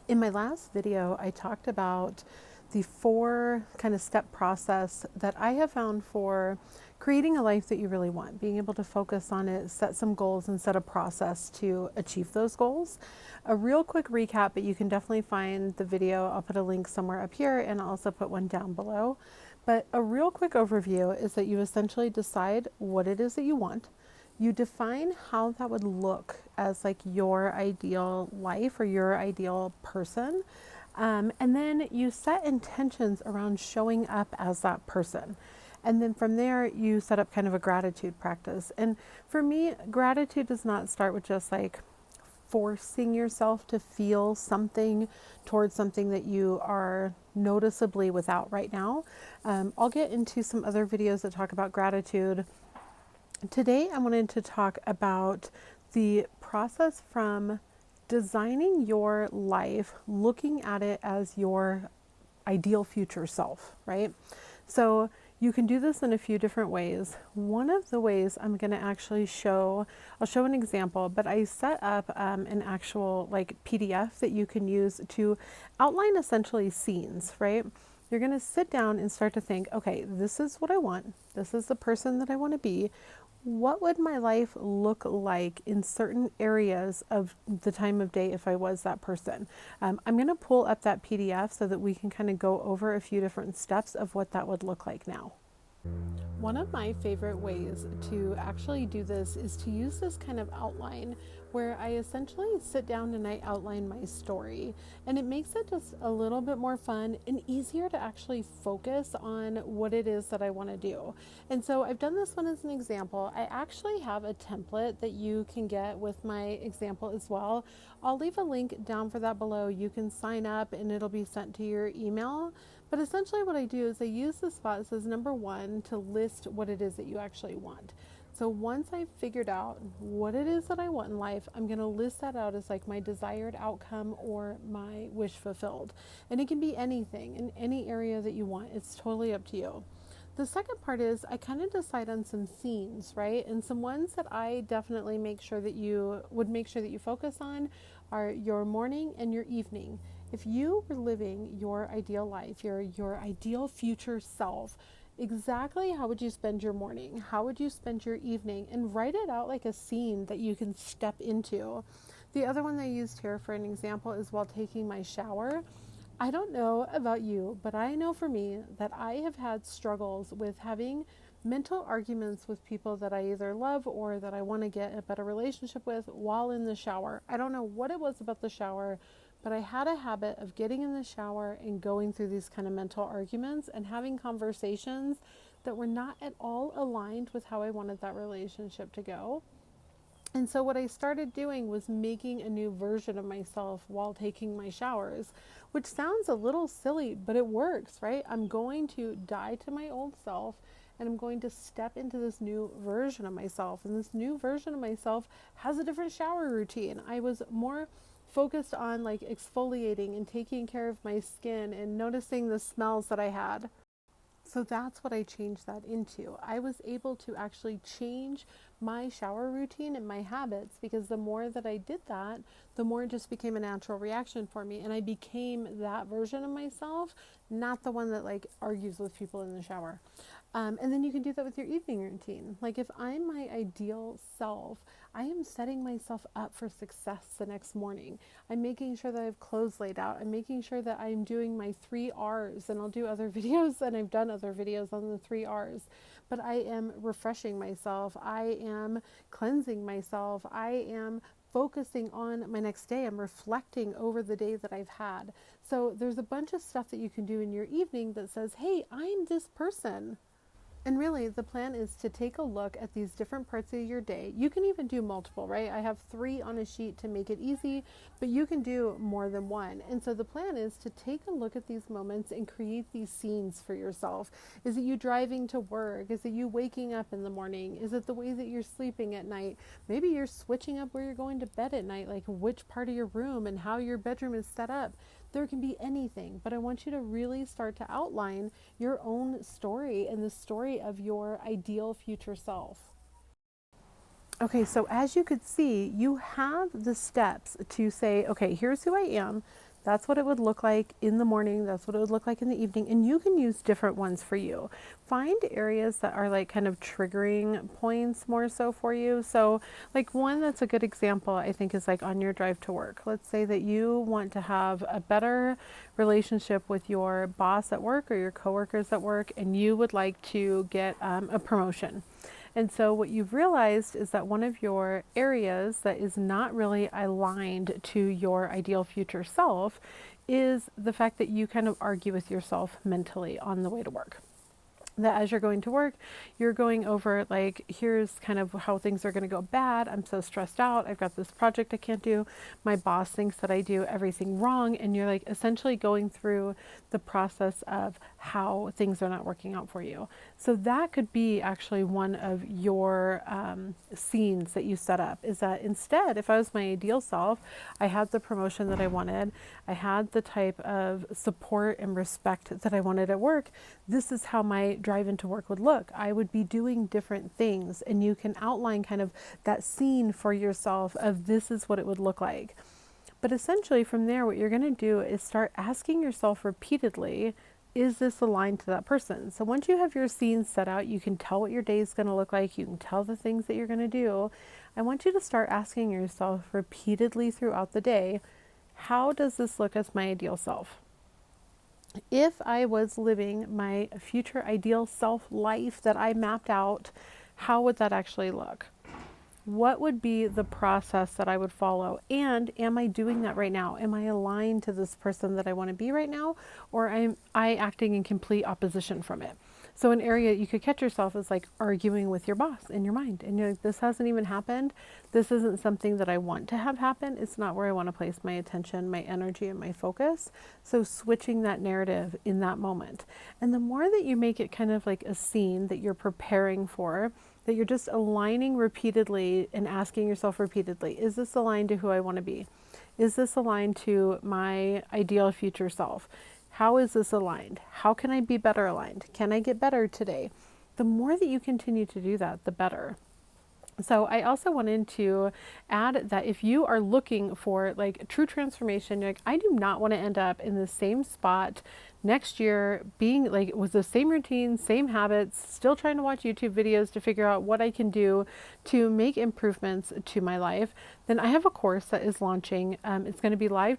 In my last video, I talked about the 4 kind of step process that I have found for creating a life that you really want, being able to focus on it, set some goals, and set a process to achieve those goals. A real quick recap, but you can definitely find the video. I'll put a link somewhere up here and I'll also put one down below. But a real quick overview is that you essentially decide what it is that you want. You define how that would look as like your ideal life or your ideal person. And then you set intentions around showing up as that person. And then from there, you set up kind of a gratitude practice. And for me, gratitude does not start with just like forcing yourself to feel something towards something that you are noticeably without right now. I'll get into some other videos that talk about gratitude. Today, I wanted to talk about the process from designing your life, looking at it as your ideal future self, right? So you can do this in a few different ways. One of the ways I'm going to actually I'll show an example, but I set up an actual like PDF that you can use to outline essentially scenes, right? You're going to sit down and start to think, okay, this is what I want. This is the person that I want to be. What would my life look like in certain areas of the time of day if I was that person? I'm going to pull up that PDF so that we can kind of go over a few different steps of what that would look like now. One of my favorite ways to actually do this is to use this kind of outline where I essentially sit down and I outline my story, and it makes it just a little bit more fun and easier to actually focus on what it is that I want to do. And so I've done this one as an example. I actually have a template that you can get with my example as well. I'll leave a link down for that below. You can sign up and it'll be sent to your email. But essentially what I do is I use the spot that says number 1 to list what it is that you actually want. So once I've figured out what it is that I want in life, I'm going to list that out as like my desired outcome or my wish fulfilled. And it can be anything in any area that you want. It's totally up to you. The second part is I kind of decide on some scenes, right? And some ones that I definitely make sure that you focus on are your morning and your evening. If you were living your ideal life, your ideal future self, exactly how would you spend your morning? How would you spend your evening? And write it out like a scene that you can step into. The other one that I used here for an example is while taking my shower. I don't know about you, but I know for me that I have had struggles with having mental arguments with people that I either love or that I want to get a better relationship with while in the shower. I don't know what it was about the shower, but I had a habit of getting in the shower and going through these kind of mental arguments and having conversations that were not at all aligned with how I wanted that relationship to go. And so what I started doing was making a new version of myself while taking my showers, which sounds a little silly, but it works, right? I'm going to die to my old self and I'm going to step into this new version of myself. And this new version of myself has a different shower routine. I was more focused on like exfoliating and taking care of my skin and noticing the smells that I had. So that's what I changed that into. I was able to actually change my shower routine and my habits because the more that I did that, the more it just became a natural reaction for me. And I became that version of myself, not the one that like argues with people in the shower. And then you can do that with your evening routine. Like if I'm my ideal self, I am setting myself up for success the next morning. I'm making sure that I have clothes laid out. I'm making sure that I'm doing my 3 R's, and I'll do other videos, and I've done other videos on the 3 R's. But I am refreshing myself. I am cleansing myself. I am focusing on my next day. I'm reflecting over the day that I've had. So there's a bunch of stuff that you can do in your evening that says, hey, I'm this person. And really, the plan is to take a look at these different parts of your day. You can even do multiple, right? I have 3 on a sheet to make it easy, but you can do more than one. And so the plan is to take a look at these moments and create these scenes for yourself. Is it you driving to work? Is it you waking up in the morning? Is it the way that you're sleeping at night? Maybe you're switching up where you're going to bed at night, like which part of your room and how your bedroom is set up. There can be anything, but I want you to really start to outline your own story and the story of your ideal future self. Okay, so as you could see, you have the steps to say, okay, here's who I am. That's what it would look like in the morning. That's what it would look like in the evening. And you can use different ones for you. Find areas that are like kind of triggering points more so for you. So like one that's a good example, I think, is like on your drive to work. Let's say that you want to have a better relationship with your boss at work or your coworkers at work, and you would like to get a promotion. And so what you've realized is that one of your areas that is not really aligned to your ideal future self is the fact that you kind of argue with yourself mentally on the way to work. That as you're going to work, you're going over like, here's kind of how things are going to go bad. I'm so stressed out. I've got this project I can't do. My boss thinks that I do everything wrong. And you're like essentially going through the process of how things are not working out for you. So that could be actually one of your scenes that you set up, is that instead, if I was my ideal self, I had the promotion that I wanted, I had the type of support and respect that I wanted at work, this is how my drive into work would look. I would be doing different things, and you can outline kind of that scene for yourself of this is what it would look like. But essentially from there, what you're going to do is start asking yourself repeatedly, is this aligned to that person? So once you have your scene set out, you can tell what your day is going to look like, you can tell the things that you're going to do. I want you to start asking yourself repeatedly throughout the day, how does this look as my ideal self? If I was living my future ideal self life that I mapped out, how would that actually look? What would be the process that I would follow? And am I doing that right now? Am I aligned to this person that I want to be right now? Or am I acting in complete opposition from it? So an area you could catch yourself is like arguing with your boss in your mind. And you're like, this hasn't even happened. This isn't something that I want to have happen. It's not where I want to place my attention, my energy, and my focus. So switching that narrative in that moment. And the more that you make it kind of like a scene that you're preparing for, that you're just aligning repeatedly and asking yourself repeatedly, is this aligned to who I want to be? Is this aligned to my ideal future self? How is this aligned? How can I be better aligned? Can I get better today? The more that you continue to do that, the better. So I also wanted to add that if you are looking for like true transformation, you're like, I do not want to end up in the same spot next year, being like with the same routine, same habits, still trying to watch YouTube videos to figure out what I can do to make improvements to my life, then I have a course that is launching. It's going to be live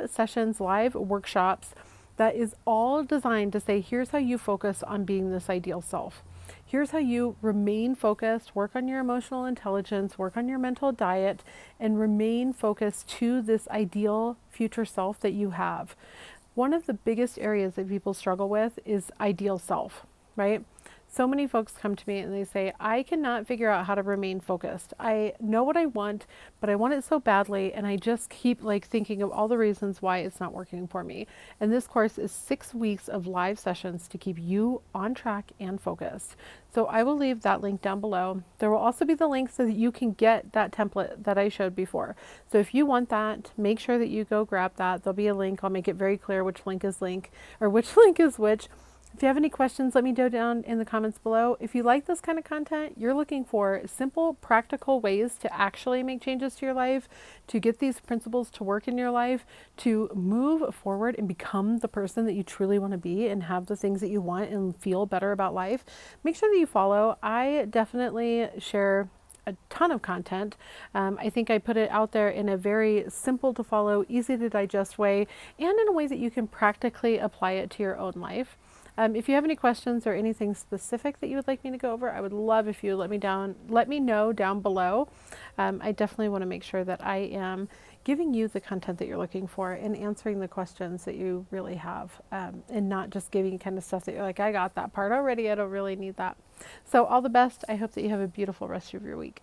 sessions, live workshops that is all designed to say, here's how you focus on being this ideal self. Here's how you remain focused, work on your emotional intelligence, work on your mental diet, and remain focused to this ideal future self that you have. One of the biggest areas that people struggle with is ideal self, right? So many folks come to me and they say, I cannot figure out how to remain focused. I know what I want, but I want it so badly, and I just keep like thinking of all the reasons why it's not working for me. And this course is 6 weeks of live sessions to keep you on track and focused. So I will leave that link down below. There will also be the link so that you can get that template that I showed before. So if you want that, make sure that you go grab that. There'll be a link. I'll make it very clear which link is which. If you have any questions, let me know down in the comments below. If you like this kind of content, you're looking for simple, practical ways to actually make changes to your life, to get these principles to work in your life, to move forward and become the person that you truly want to be and have the things that you want and feel better about life, make sure that you follow. I definitely share a ton of content. I think I put it out there in a very simple to follow, easy to digest way, and in a way that you can practically apply it to your own life. If you have any questions or anything specific that you would like me to go over, I would love if you let me know down below. I definitely want to make sure that I am giving you the content that you're looking for and answering the questions that you really have, and not just giving you kind of stuff that you're like, I got that part already, I don't really need that. So all the best. I hope that you have a beautiful rest of your week.